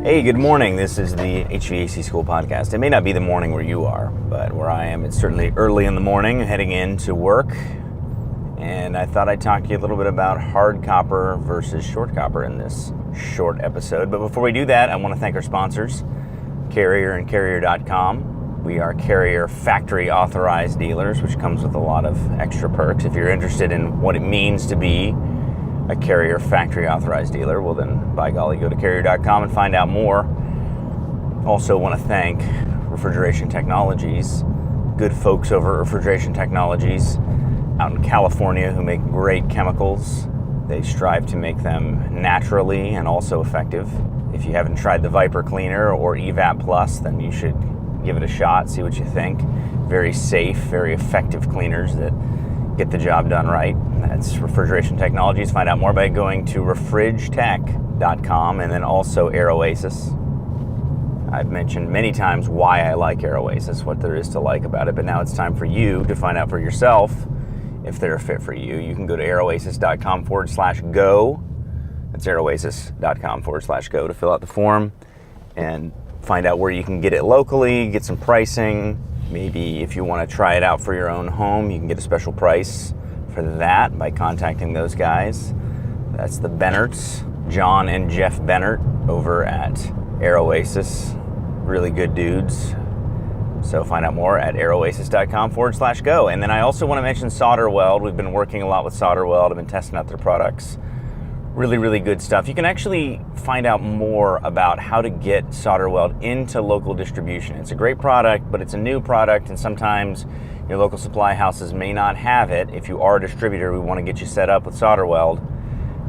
Hey, good morning. This is the HVAC School Podcast. It may not be the morning where you are, but where I am, it's certainly early in the morning, heading into work. And I thought I'd talk to you a little bit about hard copper versus short copper in this short episode. But before we do that, I want to thank our sponsors, Carrier and Carrier.com. We are Carrier factory authorized dealers, which comes with a lot of extra perks. If you're interested in what it means to be a Carrier factory authorized dealer, well then, by golly, go to Carrier.com and find out more. Also want to thank Refrigeration Technologies, good folks over at Refrigeration Technologies out in California who make great chemicals. They strive to make them naturally and also effective. If you haven't tried the Viper Cleaner or EVAP Plus, then you should give it a shot, see what you think. Very safe, very effective cleaners that get the job done right. That's Refrigeration Technologies. Find out more by going to refrigetech.com and then also AirOasis. I've mentioned many times why I like AirOasis, what there is to like about it, but now it's time for you to find out for yourself if they're a fit for you. You can go to AirOasis.com/go. That's AirOasis.com/go to fill out the form and find out where you can get it locally, get some pricing. Maybe if you want to try it out for your own home, you can get a special price for that by contacting those guys. That's the Bennerts, John and Jeff Bennert over at AirOasis. Really good dudes. So find out more at AirOasis.com/go. And then I also want to mention Solder Weld. We've been working a lot with Solder Weld. I've been testing out their products. Really, really good stuff. You can actually find out more about how to get Solder Weld into local distribution. It's a great product, but it's a new product, and sometimes your local supply houses may not have it. If you are a distributor, we want to get you set up with Solder Weld.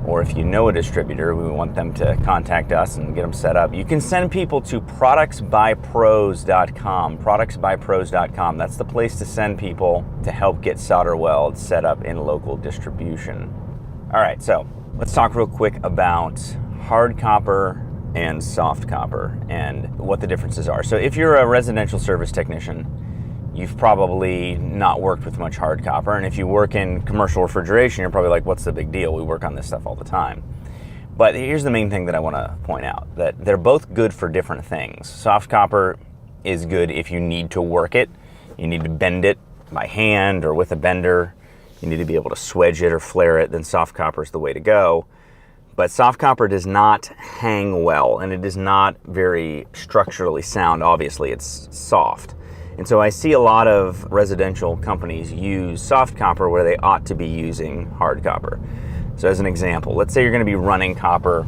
Or if you know a distributor, we want them to contact us and get them set up. You can send people to productsbypros.com. Productsbypros.com. That's the place to send people to help get Solder Weld set up in local distribution. All right, so let's talk real quick about hard copper and soft copper and what the differences are. So if you're a residential service technician, you've probably not worked with much hard copper. And if you work in commercial refrigeration, you're probably like, what's the big deal? We work on this stuff all the time. But here's the main thing that I want to point out, that they're both good for different things. Soft copper is good if you need to work it. You need to bend it by hand or with a bender. You need to be able to swedge it or flare it, then soft copper is the way to go. But soft copper does not hang well, and it is not very structurally sound. Obviously, it's soft. And so I see a lot of residential companies use soft copper where they ought to be using hard copper. So as an example, let's say you're going to be running copper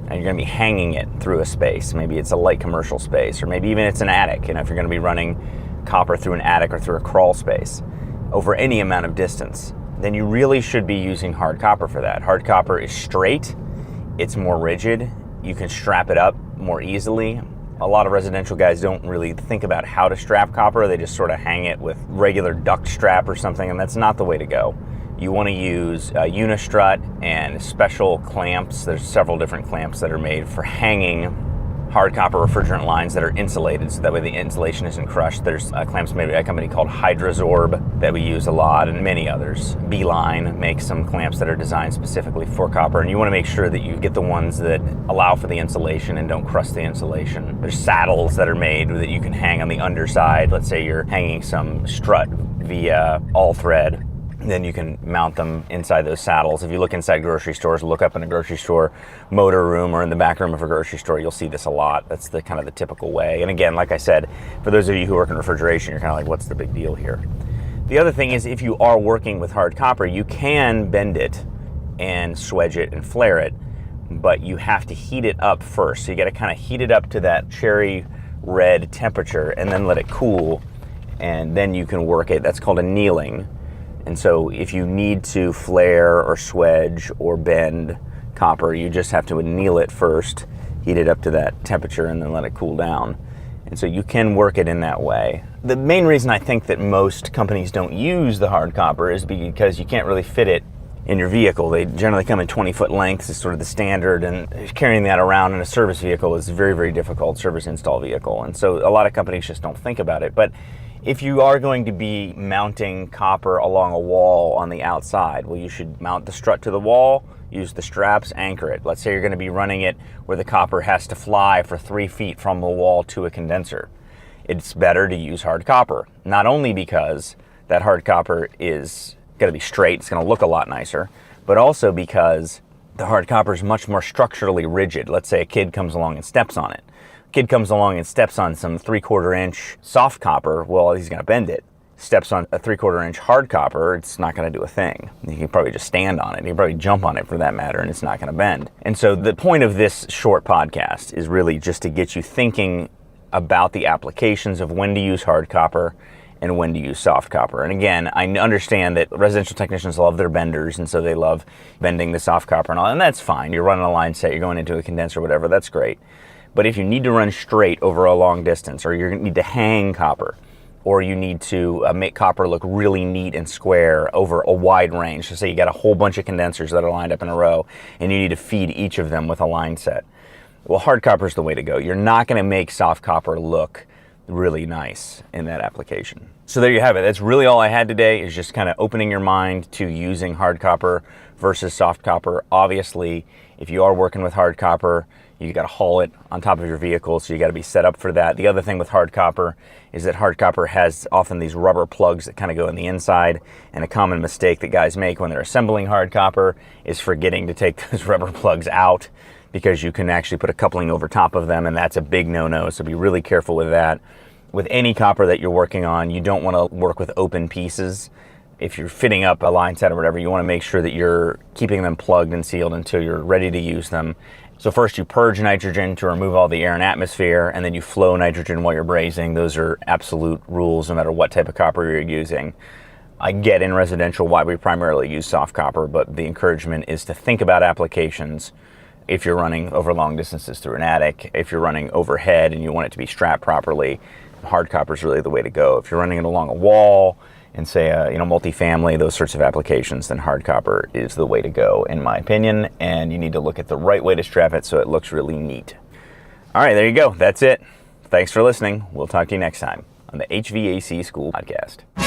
and you're going to be hanging it through a space. Maybe it's a light commercial space, or maybe even it's an attic. If you're going to be running copper through an attic or through a crawl space over any amount of distance, then you really should be using hard copper for that. Hard copper is straight, it's more rigid, you can strap it up more easily. A lot of residential guys don't really think about how to strap copper, they just sort of hang it with regular duct strap or something, and that's not the way to go. You want to use unistrut and special clamps. There's several different clamps that are made for hanging hard copper refrigerant lines that are insulated, so that way the insulation isn't crushed. There's clamps made by a company called Hydrazorb that we use a lot, and many others. Beeline makes some clamps that are designed specifically for copper, and you want to make sure that you get the ones that allow for the insulation and don't crust the insulation. There's saddles that are made that you can hang on the underside. Let's say you're hanging some strut via all thread, then you can mount them inside those saddles. If you look inside grocery stores, look up in a grocery store motor room or in the back room of a grocery store, you'll see this a lot. That's the kind of the typical way. And again, like I said, for those of you who work in refrigeration, you're kind of like, what's the big deal here? The other thing is, if you are working with hard copper, you can bend it and swedge it and flare it, but you have to heat it up first. So you got to kind of heat it up to that cherry red temperature and then let it cool, and then you can work it. That's called annealing. And so if you need to flare or swedge or bend copper, you just have to anneal it first, heat it up to that temperature, and then let it cool down. And so you can work it in that way. The main reason I think that most companies don't use the hard copper is because you can't really fit it in your vehicle. They generally come in 20-foot lengths is sort of the standard, and carrying that around in a service vehicle is very, very difficult, service install vehicle. And so a lot of companies just don't think about it. But If you are going to be mounting copper along a wall on the outside, well, you should mount the strut to the wall, use the straps, anchor it. Let's say you're going to be running it where the copper has to fly for 3 feet from the wall to a condenser. It's better to use hard copper, not only because that hard copper is going to be straight, it's going to look a lot nicer, but also because the hard copper is much more structurally rigid. Let's say a kid comes along and steps on it. Kid comes along and steps on some 3/4 inch soft copper, well, he's going to bend it. Steps on a 3/4 inch hard copper, it's not going to do a thing. You can probably just stand on it. You can probably jump on it for that matter, and it's not going to bend. And so the point of this short podcast is really just to get you thinking about the applications of when to use hard copper and when to use soft copper. And again, I understand that residential technicians love their benders, and so they love bending the soft copper and all, and that's fine. You're running a line set, you're going into a condenser, whatever, that's great. But if you need to run straight over a long distance, or you need to hang copper, or you need to make copper look really neat and square over a wide range, so say you got a whole bunch of condensers that are lined up in a row, and you need to feed each of them with a line set, well, hard copper is the way to go. You're not going to make soft copper look really nice in that application. So there you have it. That's really all I had today, is just kind of opening your mind to using hard copper versus soft copper. Obviously, if you are working with hard copper, you got to haul it on top of your vehicle, so you got to be set up for that. The other thing with hard copper is that hard copper has often these rubber plugs that kind of go in the inside, and a common mistake that guys make when they're assembling hard copper is forgetting to take those rubber plugs out, because you can actually put a coupling over top of them, and that's a big no-no, so be really careful with that. With any copper that you're working on, you don't want to work with open pieces. If you're fitting up a line set or whatever, you want to make sure that you're keeping them plugged and sealed until you're ready to use them. So first you purge nitrogen to remove all the air and atmosphere, and then you flow nitrogen while you're brazing. Those are absolute rules no matter what type of copper you're using. I get in residential why we primarily use soft copper, but the encouragement is to think about applications. If you're running over long distances through an attic, if you're running overhead and you want it to be strapped properly, hard copper is really the way to go. If you're running it along a wall and say, multifamily, those sorts of applications, then hard copper is the way to go, in my opinion. And you need to look at the right way to strap it so it looks really neat. All right, there you go. That's it. Thanks for listening. We'll talk to you next time on the HVAC School Podcast.